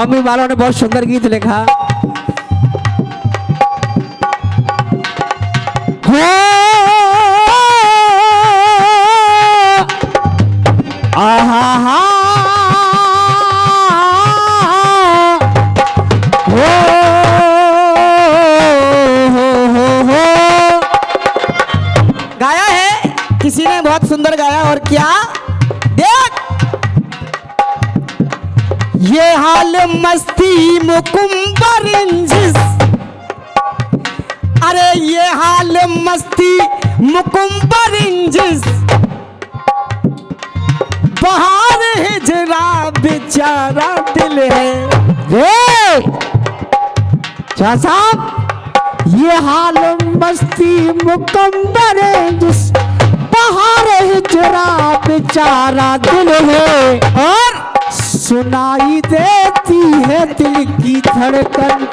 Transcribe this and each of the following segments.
Mummy वालों ने बहुत सुंदर गीत लिखा। हो आहा हा गाया है किसी ने, बहुत सुंदर गाया। और क्या देख, ये हाल मस्ती मुकुम्बर इंजिस, अरे ये हाल मस्ती मुकुम्बर इंजिस, बहार हिजरा बेचारा दिल है। रे शाह साहब, ये हाल मस्ती मुकम्मल जिस बहार हिजरा बेचारा दिल है। और सुनाई देती है दिल की धड़कन,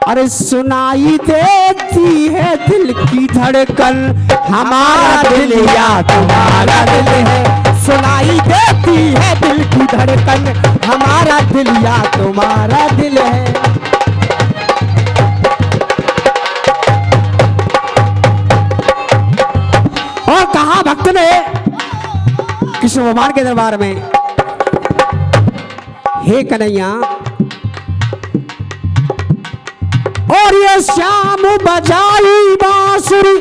अरे सुनाई देती है दिल की धड़कन, हमारा दिल या तुम्हारा दिल है। सुनाई देती है दिल की धड़कन, हमारा दिल या तुम्हारा दिल है। और कहा भक्त ने कृष्ण भगवान के दरबार में, हे कन्हैया, और ये श्याम बजाई बांसुरी,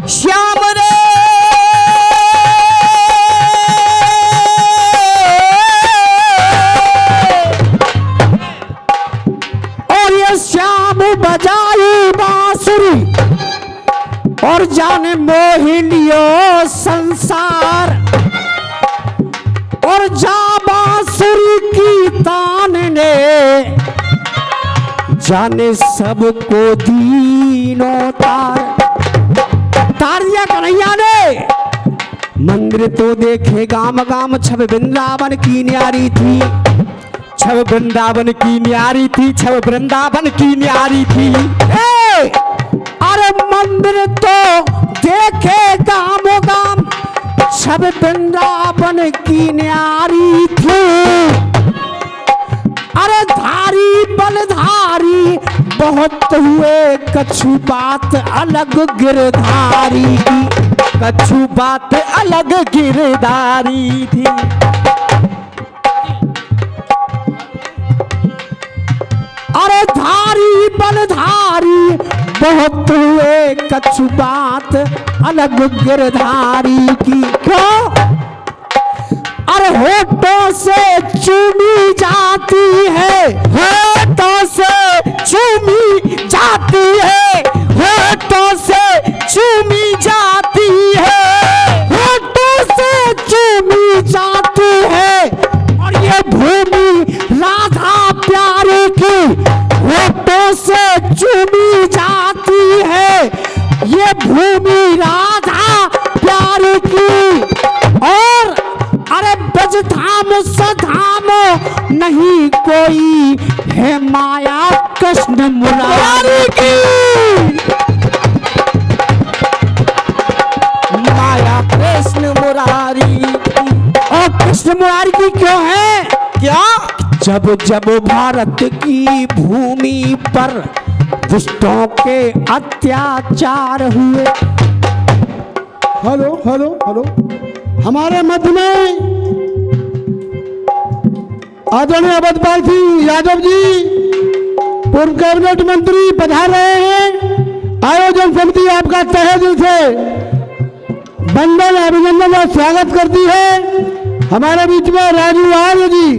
श्याम रे और ये श्याम बजाई बांसुरी, और जाने मोहिनियो संसार, और जा बांसुरी की तान ने जाने सबको दीनों तार। तार दिया कन्हैया ने। मंदिर तो देखे गाम गाम, छब वृंदावन की न्यारी थी, छब वृंदावन की न्यारी थी, छब वृंदावन की न्यारी थी। अरे मंदिर तो देखे गाम गाम, छब वृंदावन की न्यारी थी। अरे धारी बलधारी बहुत हुए, कछु बात अलग गिरधारी की, कछु बात अलग गिरधारी थी। अरे धारी बलधारी बहुत हुए, कछु बात अलग गिरधारी की। क्यों? अरे होठों से चूमी जाती है, होठों से चूमी जाती है, होठों से चूमी जाती है, होठों से चूमी जाती है। और ये भूमि राधा प्यारी की, होठों से चूमी जाती है, ये भूमि राधा प्यारी की। और अरे बजधाम सधाम नहीं कोई है, माया कृष्ण मुरारी की, माया कृष्ण मुरारी। और कृष्ण मुरारी की क्यों है? क्या? जब जब भारत की भूमि पर दुष्टों के अत्याचार हुए। हेलो हेलो हेलो, हमारे मध्य में आदरणीय अवधपाल सिंह यादव जी, पूर्व कैबिनेट मंत्री पधार रहे हैं। आयोजन समिति आपका तहे दिल से वंदन अभिनंदन और स्वागत करती है। हमारे बीच में राजू आर्य जी,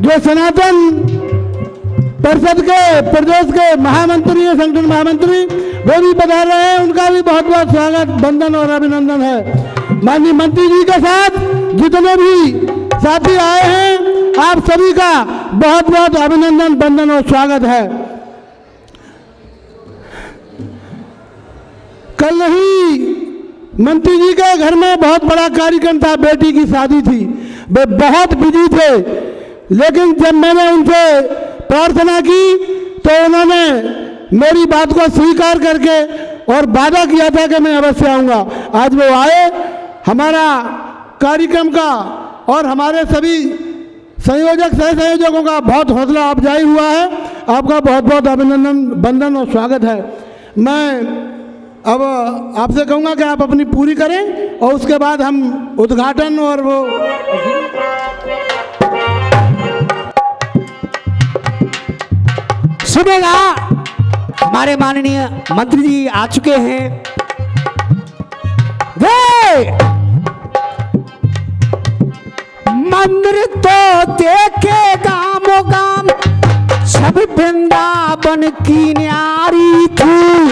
जो सनातन परिषद के प्रदेश के महामंत्री हैं, संगठन महामंत्री, वो भी पधार रहे हैं। उनका भी बहुत बहुत स्वागत, वंदन और अभिनंदन है। माननीय मंत्री जी के साथ जितने भी साथी आए हैं, आप सभी का बहुत बहुत अभिनंदन, वंदन और स्वागत है। कल ही मंत्री जी के घर में बहुत बड़ा कार्यक्रम था, बेटी की शादी थी, वे बहुत बिजी थे। लेकिन जब मैंने उनसे प्रार्थना की तो उन्होंने मेरी बात को स्वीकार करके और वादा किया था कि मैं अवश्य आऊँगा। आज वो आए। हमारा कार्यक्रम का और हमारे सभी संयोजक सह संयोजकों का बहुत हौसला अफजाई हुआ है। आपका बहुत बहुत अभिनंदन, वंदन और स्वागत है। मैं अब आपसे कहूँगा कि आप अपनी पूरी करें और उसके बाद हम उद्घाटन और वो सुनेगा। हमारे माननीय मंत्री जी आ चुके हैं। वे मंदिर तो देखे गामो गाम, सब वृंदावन की न्यारी थी,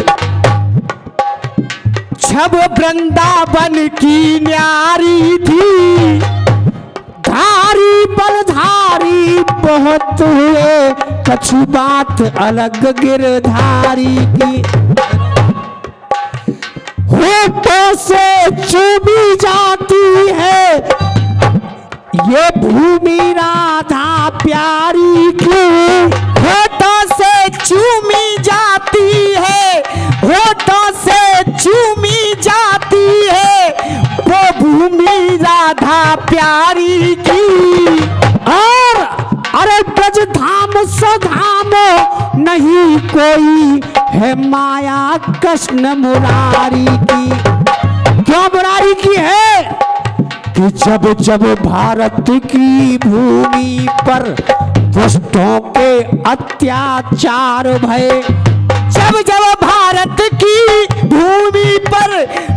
सब वृंदावन की न्यारी थी। धारी बलधारी बहुत हुए, कछु बात अलग गिरधारी की। होठों से चूमी जाती है ये भूमि राधा प्यारी की। होठों से चूमी जाती है, होठों से चूमी जाती है वो भूमि राधा प्यारी की। और अरे ब्रज धाम सधाम नहीं कोई है माया कृष्ण मुरारी की। क्यों मुरारी की है कि जब जब भारत की भूमि पर दुष्टों के अत्याचार भये, जब जब भारत की भूमि पर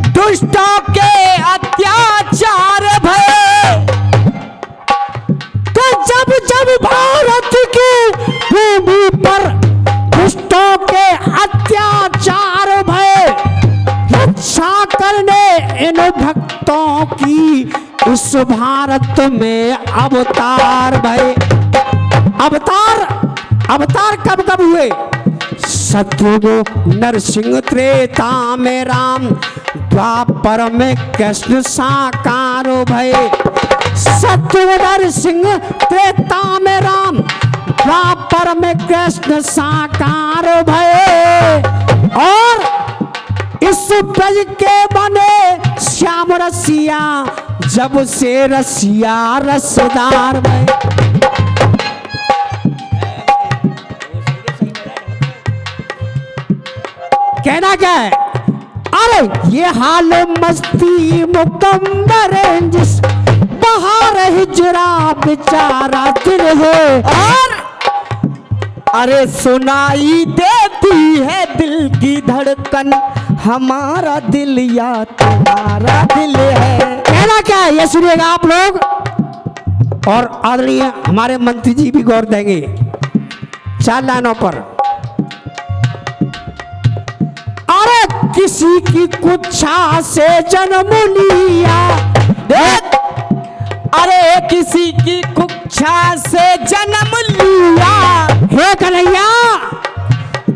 दुष्टों के अत्याचार भये, तो जब जब भारत की भूमि पर दुष्टों के अत्याचार भये, रक्षा करने इन भक्तों की इस भारत में अवतार भये। अवतार कब कब हुए? सतयुग नरसिंह, त्रेता में राम, द्वापर में कृष्ण साकार भये। सतयुग नरसिंह, त्रेता में राम, द्वापर में कृष्ण साकार भये। और इस ब्रज के बने श्याम रसिया, जब से रसिया रसदार भये। कहना क्या है? अरे ये हाल मस्ती मुकम्मर जिस बहार हिजरा बेचारा दिल है। और अरे सुनाई देती है दिल की धड़कन, हमारा दिल या तुम्हारा दिल है। कहना क्या है ये सुनिएगा आप लोग, और आदरणीय हमारे मंत्री जी भी गौर देंगे 4 लाइनों पर। अरे किसी की कुच्छा से जन्म लिया, अरे किसी की कुच्छा से जन्म लिया, हे कन्हैया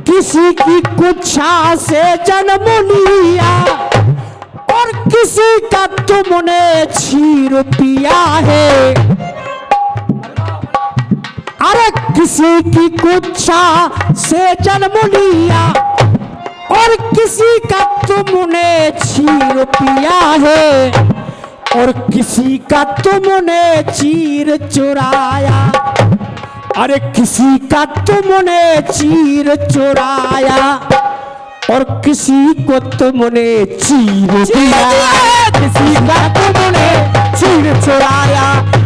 किसी की कुच्छा से जन्म लिया, और किसी का तुमने क्षीर पिया है। अरे किसी की कुच्छा से जन्म लिया और किसी का तुमने क्षीर पिया है, और किसी का तुमने चीर चुराया। अरे किसी का तुमने चीर चुराया और किसी को तुमने चीर दिया। किसी का तुमने चीर चुराया,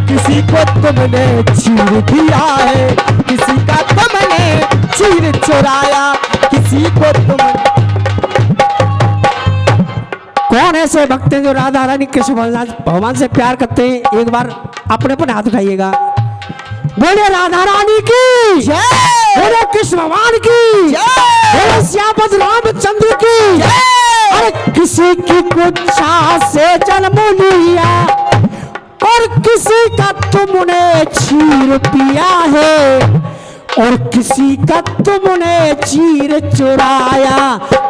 किसी को तुमने चीर दिया है। किसी का तुमने चीर चुराया, किसी को तुमने। कौन ऐसे भक्त हैं जो राधा रानी कृष्ण भगवान से प्यार करते हैं? एक बार अपने पर हाथ उठाइएगा। बोले राधा रानी की जय, बोले कृष्ण भगवान की जय, बोले श्यामपद रामचंद्र की जय। अरे किसी की कुच्छा से जन्म लिया और किसी का तुमने क्षीर पिया है, और किसी का तुमने चीर चुराया।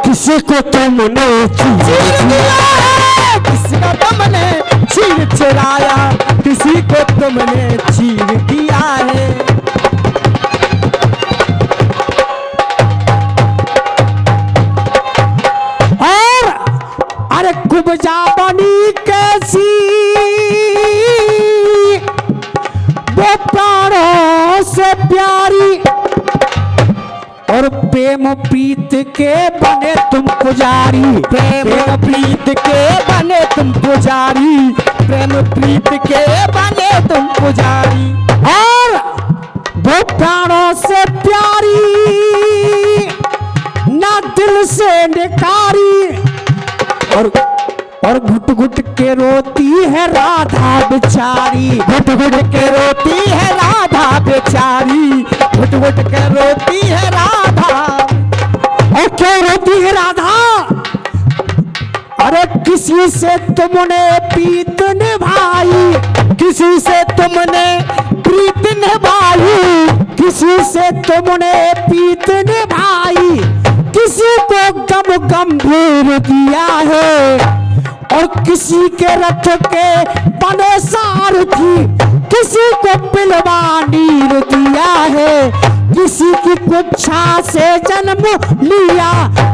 किसी को तुमने चीर दिया है, किसी का तुमने चीर चुराया, किसी को तुमने चीर दिया है। और अरे कुब्जा बनी कैसी वो प्राणों से प्यारी और प्रेम प्रीत के बने तुम पुजारी। प्रेम प्रीत के बने तुम पुजारी, प्रेम प्रीत के बने तुम पुजारी। और वो प्राणों से प्यारी ना दिल से निकारी और घुट घुट के रोती है राधा बेचारी। घुट घुट के रोती है राधा बेचारी, घुट घुट के रोती है राधा। और क्यों रोती है राधा? अरे किसी से तुमने प्रीत निभाई, किसी से तुमने प्रीत निभाई, किसी से तुमने प्रीत निभाई, किसी को गम गंभीर दिया है और किसी के रथ के बने सारथी, किसी को पिलवा नीर दिया है, किसी की कुच्छा से जन्म लिया,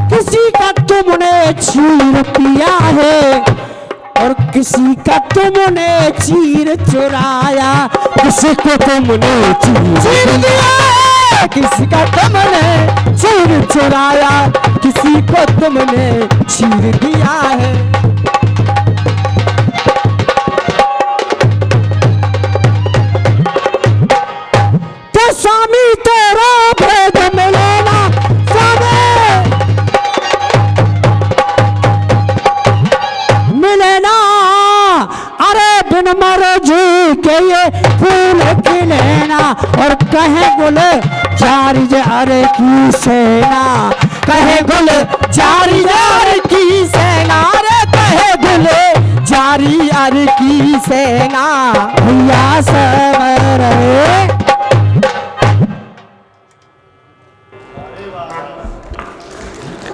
किसी का तुमने चीर पिया है और किसी का तुमने चीर चुराया, किसी को तुमने चीर दिया है, किसी का तुमने चीर चुराया, किसी को तुमने चीर दिया है। तो स्वामी तेरा भेद मिलेना स्वामी मिलेना। अरे बिन मर्जी के ये फूल खिलेना और कहे गुल जारी अरे की सेना, कहे गुल जारी यार की सेना रे, कहे गुल जारी यार की सेना। भैया सवर